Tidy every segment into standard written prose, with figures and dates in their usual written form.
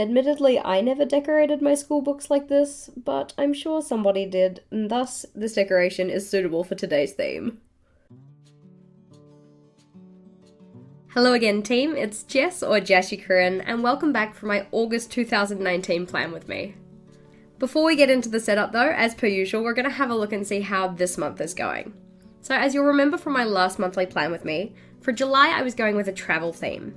Admittedly, I never decorated my school books like this, but I'm sure somebody did, and thus this decoration is suitable for today's theme. Hello again team, it's Jess or JashiiCorrin, and welcome back for my August 2019 plan with me. Before we get into the setup though, as per usual, we're going to have a look and see how this month is going. So as you'll remember from my last monthly plan with me, for July I was going with a travel theme.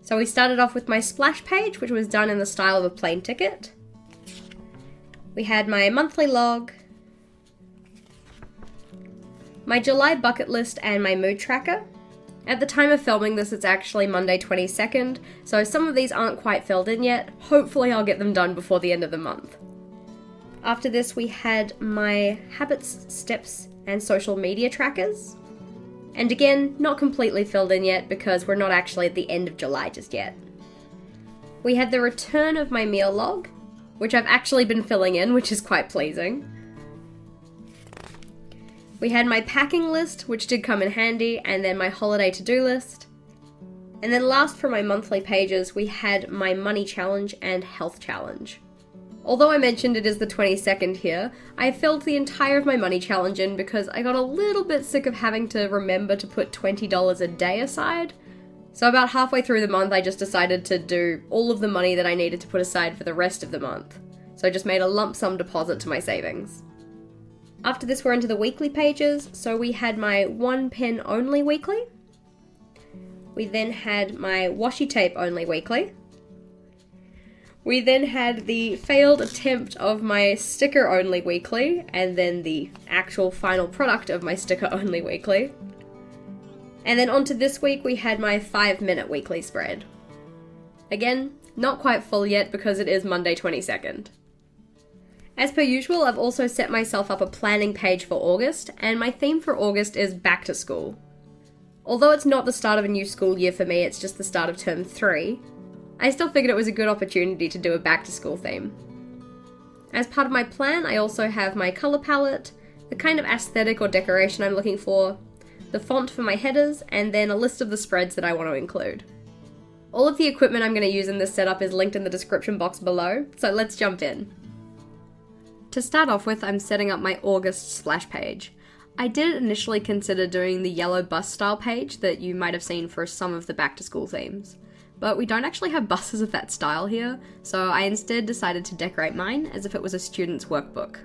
So we started off with my splash page, which was done in the style of a plane ticket. We had my monthly log, my July bucket list, and my mood tracker. At the time of filming this, it's actually Monday 22nd, so some of these aren't quite filled in yet. Hopefully I'll get them done before the end of the month. After this, we had my habits, steps, and social media trackers. And again, not completely filled in yet because we're not actually at the end of July just yet. We had the return of my meal log, which I've actually been filling in, which is quite pleasing. We had my packing list, which did come in handy, and then my holiday to-do list. And then last for my monthly pages, we had my money challenge and health challenge. Although I mentioned it is the 22nd here, I filled the entire of my money challenge in because I got a little bit sick of having to remember to put $20 a day aside. So about halfway through the month I just decided to do all of the money that I needed to put aside for the rest of the month. So I just made a lump sum deposit to my savings. After this we're into the weekly pages, so we had my one pen only weekly. We then had my washi tape only weekly. We then had the failed attempt of my sticker only weekly, and then the actual final product of my sticker only weekly. And then onto this week we had my 5-minute weekly spread. Again, not quite full yet because it is Monday 22nd. As per usual, I've also set myself up a planning page for August, and my theme for August is back to school. Although it's not the start of a new school year for me, it's just the start of term 3, I still figured it was a good opportunity to do a back to school theme. As part of my plan, I also have my colour palette, the kind of aesthetic or decoration I'm looking for, the font for my headers, and then a list of the spreads that I want to include. All of the equipment I'm going to use in this setup is linked in the description box below, so let's jump in. To start off with, I'm setting up my August splash page. I did initially consider doing the yellow bus style page that you might have seen for some of the back to school themes. But we don't actually have buses of that style here, so I instead decided to decorate mine as if it was a student's workbook.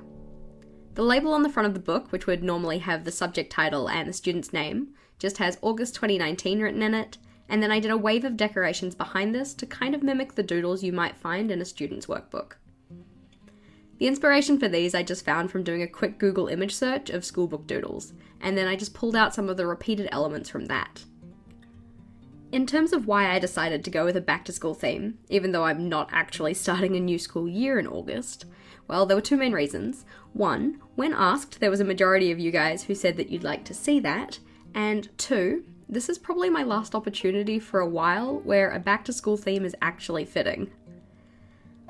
The label on the front of the book, which would normally have the subject title and the student's name, just has August 2019 written in it, and then I did a wave of decorations behind this to kind of mimic the doodles you might find in a student's workbook. The inspiration for these I just found from doing a quick Google image search of schoolbook doodles, and then I just pulled out some of the repeated elements from that. In terms of why I decided to go with a back-to-school theme, even though I'm not actually starting a new school year in August, well, there were two main reasons. One, when asked, there was a majority of you guys who said that you'd like to see that, and two, this is probably my last opportunity for a while where a back-to-school theme is actually fitting.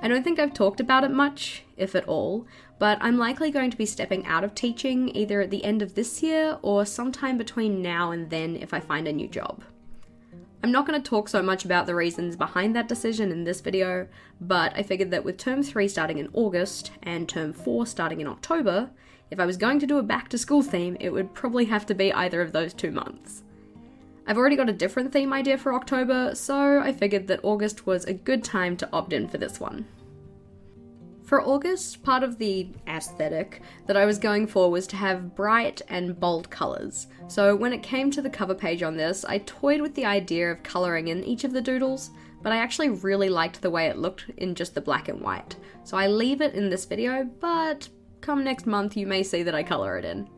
I don't think I've talked about it much, if at all, but I'm likely going to be stepping out of teaching either at the end of this year or sometime between now and then if I find a new job. I'm not going to talk so much about the reasons behind that decision in this video, but I figured that with term 3 starting in August and term 4 starting in October, if I was going to do a back to school theme, it would probably have to be either of those 2 months. I've already got a different theme idea for October, so I figured that August was a good time to opt in for this one. For August, part of the aesthetic that I was going for was to have bright and bold colours. So when it came to the cover page on this, I toyed with the idea of colouring in each of the doodles, but I actually really liked the way it looked in just the black and white. So I leave it in this video, but come next month you may see that I colour it in.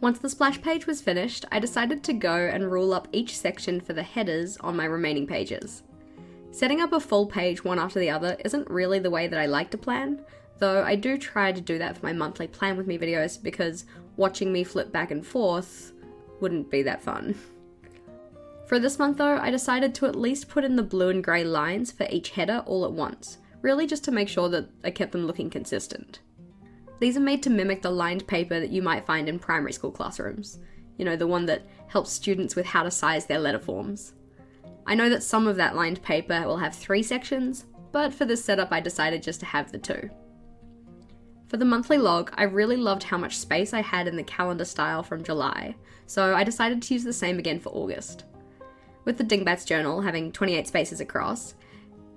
Once the splash page was finished, I decided to go and rule up each section for the headers on my remaining pages. Setting up a full page one after the other isn't really the way that I like to plan, though I do try to do that for my monthly plan with me videos because watching me flip back and forth wouldn't be that fun. For this month though, I decided to at least put in the blue and grey lines for each header all at once, really just to make sure that I kept them looking consistent. These are made to mimic the lined paper that you might find in primary school classrooms. You know, the one that helps students with how to size their letter forms. I know that some of that lined paper will have 3 sections, but for this setup I decided just to have the 2. For the monthly log, I really loved how much space I had in the calendar style from July, so I decided to use the same again for August. With the Dingbats journal having 28 spaces across,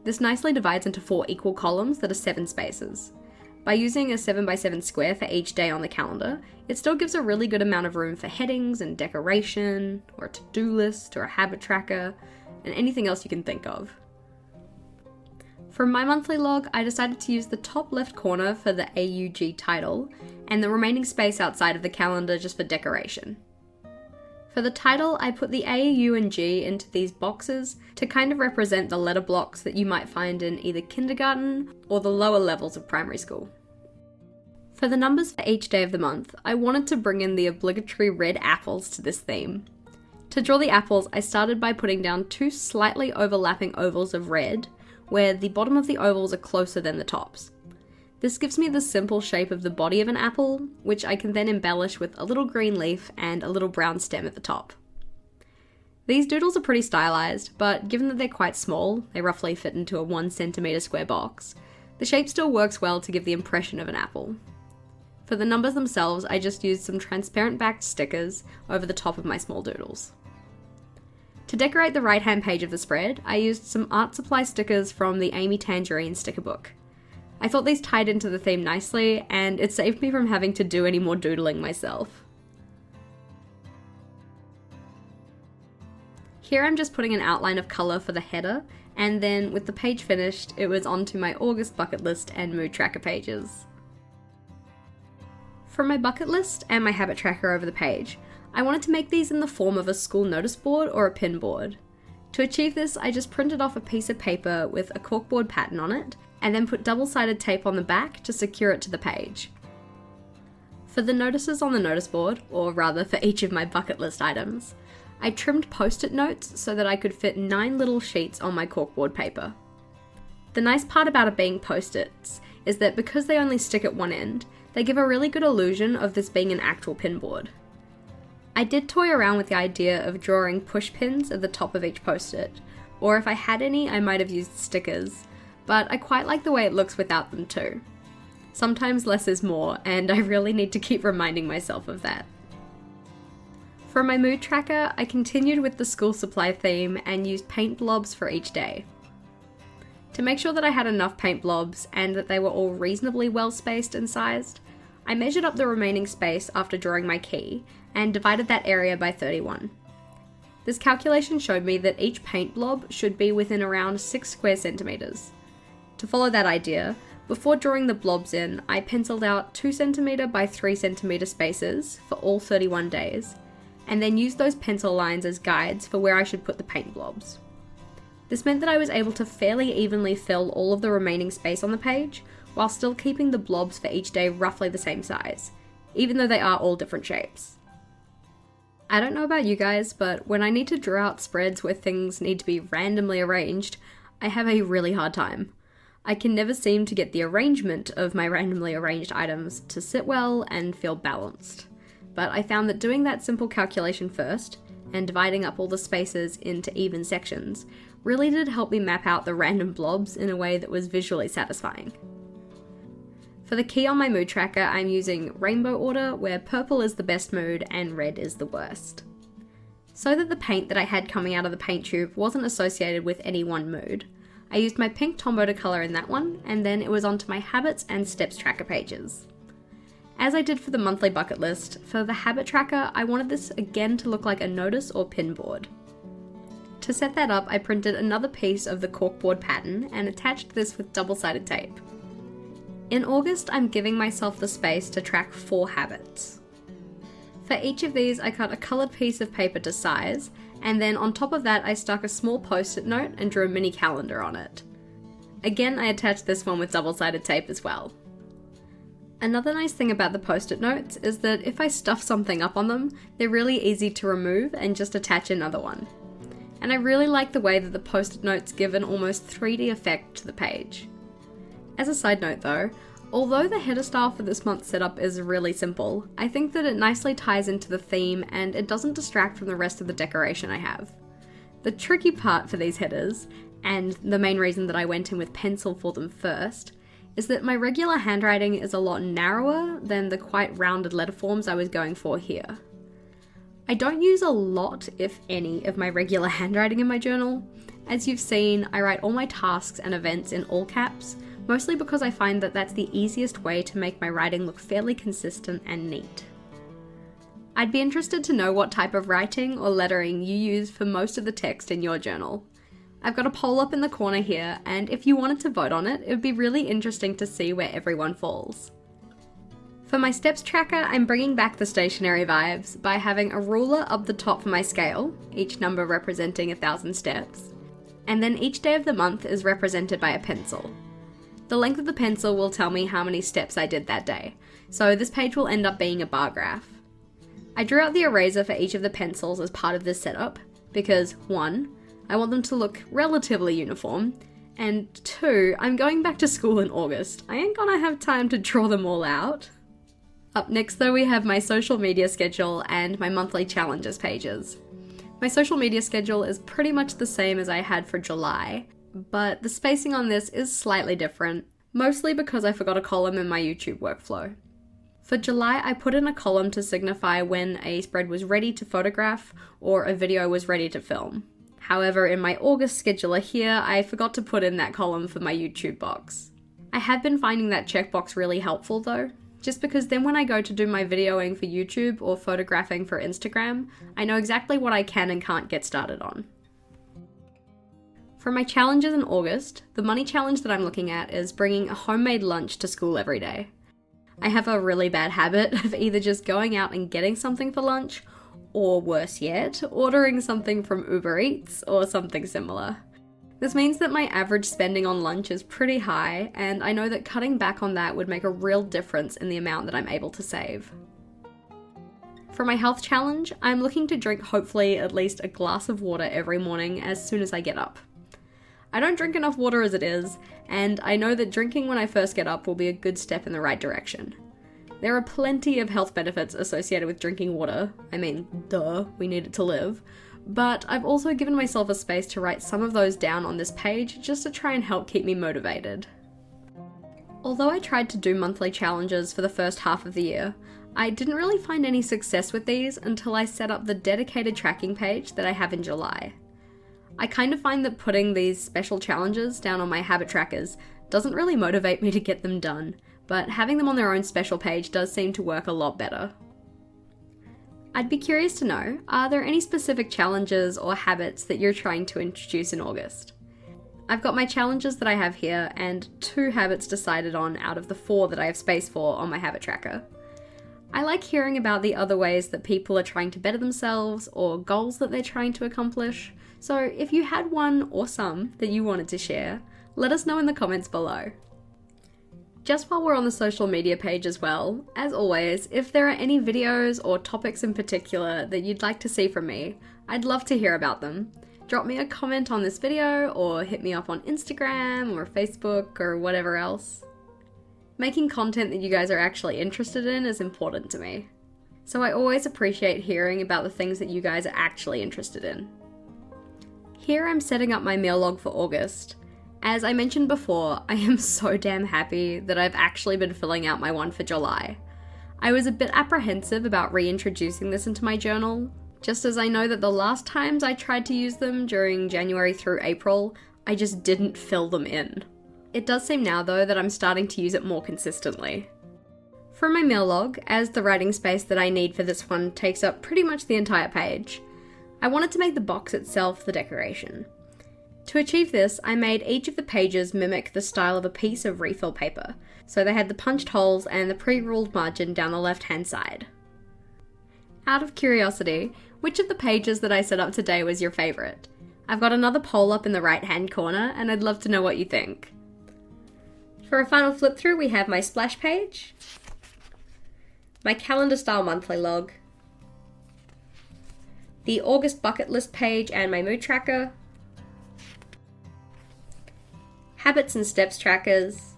this nicely divides into 4 equal columns that are 7 spaces. By using a 7x7 square for each day on the calendar, it still gives a really good amount of room for headings and decoration, or a to-do list, or a habit tracker, and anything else you can think of. For my monthly log, I decided to use the top left corner for the AUG title, and the remaining space outside of the calendar just for decoration. For the title, I put the A, U, and G into these boxes to kind of represent the letter blocks that you might find in either kindergarten or the lower levels of primary school. For the numbers for each day of the month, I wanted to bring in the obligatory red apples to this theme. To draw the apples, I started by putting down 2 slightly overlapping ovals of red, where the bottom of the ovals are closer than the tops. This gives me the simple shape of the body of an apple, which I can then embellish with a little green leaf and a little brown stem at the top. These doodles are pretty stylized, but given that they're quite small, they roughly fit into a 1 centimeter square box, the shape still works well to give the impression of an apple. For the numbers themselves, I just used some transparent backed stickers over the top of my small doodles. To decorate the right-hand page of the spread, I used some art supply stickers from the Amy Tangerine sticker book. I thought these tied into the theme nicely, and it saved me from having to do any more doodling myself. Here I'm just putting an outline of colour for the header, and then with the page finished, it was onto my August bucket list and mood tracker pages. For my bucket list and my habit tracker over the page, I wanted to make these in the form of a school notice board or a pin board. To achieve this, I just printed off a piece of paper with a corkboard pattern on it, and then put double-sided tape on the back to secure it to the page. For the notices on the notice board, or rather for each of my bucket list items, I trimmed post-it notes so that I could fit 9 little sheets on my corkboard paper. The nice part about it being post-its is that because they only stick at one end, they give a really good illusion of this being an actual pin board. I did toy around with the idea of drawing push pins at the top of each post-it, or if I had any, I might have used stickers, but I quite like the way it looks without them too. Sometimes less is more, and I really need to keep reminding myself of that. For my mood tracker, I continued with the school supply theme and used paint blobs for each day. To make sure that I had enough paint blobs and that they were all reasonably well spaced and sized, I measured up the remaining space after drawing my key and divided that area by 31. This calculation showed me that each paint blob should be within around 6 square centimeters. To follow that idea, before drawing the blobs in, I penciled out 2 cm by 3 cm spaces for all 31 days, and then used those pencil lines as guides for where I should put the paint blobs. This meant that I was able to fairly evenly fill all of the remaining space on the page, while still keeping the blobs for each day roughly the same size, even though they are all different shapes. I don't know about you guys, but when I need to draw out spreads where things need to be randomly arranged, I have a really hard time. I can never seem to get the arrangement of my randomly arranged items to sit well and feel balanced. But I found that doing that simple calculation first, and dividing up all the spaces into even sections, really did help me map out the random blobs in a way that was visually satisfying. For the key on my mood tracker, I'm using rainbow order, where purple is the best mood and red is the worst. So that the paint that I had coming out of the paint tube wasn't associated with any one mood, I used my pink Tombow to colour in that one, and then it was onto my habits and steps tracker pages. As I did for the monthly bucket list, for the habit tracker, I wanted this again to look like a notice or pin board. To set that up, I printed another piece of the corkboard pattern and attached this with double-sided tape. In August, I'm giving myself the space to track 4 habits. For each of these, I cut a coloured piece of paper to size, and then on top of that, I stuck a small post-it note and drew a mini calendar on it. Again, I attached this one with double-sided tape as well. Another nice thing about the post-it notes is that if I stuff something up on them, they're really easy to remove and just attach another one. And I really like the way that the post-it notes give an almost 3D effect to the page. As a side note though, although the header style for this month's setup is really simple, I think that it nicely ties into the theme and it doesn't distract from the rest of the decoration I have. The tricky part for these headers, and the main reason that I went in with pencil for them first, is that my regular handwriting is a lot narrower than the quite rounded letter forms I was going for here. I don't use a lot, if any, of my regular handwriting in my journal. As you've seen, I write all my tasks and events in all caps, mostly because I find that that's the easiest way to make my writing look fairly consistent and neat. I'd be interested to know what type of writing or lettering you use for most of the text in your journal. I've got a poll up in the corner here, and if you wanted to vote on it, it would be really interesting to see where everyone falls. For my steps tracker, I'm bringing back the stationary vibes by having a ruler up the top for my scale, each number representing 1,000 steps, and then each day of the month is represented by a pencil. The length of the pencil will tell me how many steps I did that day, so this page will end up being a bar graph. I drew out the eraser for each of the pencils as part of this setup, because 1, I want them to look relatively uniform, and 2, I'm going back to school in August. I ain't gonna have time to draw them all out. Up next though, we have my social media schedule and my monthly challenges pages. My social media schedule is pretty much the same as I had for July, but the spacing on this is slightly different, mostly because I forgot a column in my YouTube workflow. For July, I put in a column to signify when a spread was ready to photograph or a video was ready to film. However, in my August scheduler here, I forgot to put in that column for my YouTube box. I have been finding that checkbox really helpful though, just because then when I go to do my videoing for YouTube or photographing for Instagram, I know exactly what I can and can't get started on. For my challenges in August, the money challenge that I'm looking at is bringing a homemade lunch to school every day. I have a really bad habit of either just going out and getting something for lunch, or worse yet, ordering something from Uber Eats or something similar. This means that my average spending on lunch is pretty high, and I know that cutting back on that would make a real difference in the amount that I'm able to save. For my health challenge, I'm looking to drink hopefully at least a glass of water every morning as soon as I get up. I don't drink enough water as it is, and I know that drinking when I first get up will be a good step in the right direction. There are plenty of health benefits associated with drinking water. I mean, duh, we need it to live. But I've also given myself a space to write some of those down on this page just to try and help keep me motivated. Although I tried to do monthly challenges for the first half of the year, I didn't really find any success with these until I set up the dedicated tracking page that I have in July. I kind of find that putting these special challenges down on my habit trackers doesn't really motivate me to get them done, but having them on their own special page does seem to work a lot better. I'd be curious to know, are there any specific challenges or habits that you're trying to introduce in August? I've got my challenges that I have here and 2 habits decided on out of the 4 that I have space for on my habit tracker. I like hearing about the other ways that people are trying to better themselves or goals that they're trying to accomplish, so if you had one or some that you wanted to share, let us know in the comments below. Just while we're on the social media page as well, as always, if there are any videos or topics in particular that you'd like to see from me, I'd love to hear about them. Drop me a comment on this video or hit me up on Instagram or Facebook or whatever else. Making content that you guys are actually interested in is important to me, so I always appreciate hearing about the things that you guys are actually interested in. Here I'm setting up my meal log for August. As I mentioned before, I am so damn happy that I've actually been filling out my one for July. I was a bit apprehensive about reintroducing this into my journal, just as I know that the last times I tried to use them during January through April, I just didn't fill them in. It does seem now though that I'm starting to use it more consistently. For my meal log, as the writing space that I need for this one takes up pretty much the entire page, I wanted to make the box itself the decoration. To achieve this, I made each of the pages mimic the style of a piece of refill paper, so they had the punched holes and the pre-ruled margin down the left-hand side. Out of curiosity, which of the pages that I set up today was your favourite? I've got another poll up in the right-hand corner, and I'd love to know what you think. For a final flip through, we have my splash page, my calendar-style monthly log, the August bucket list page and my mood tracker, habits and steps trackers,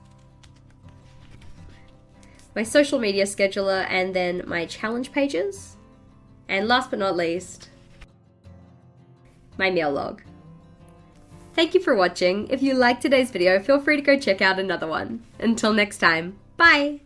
my social media scheduler, and then my challenge pages, and last but not least, my meal log. Thank you for watching. If you liked today's video, feel free to go check out another one. Until next time, bye!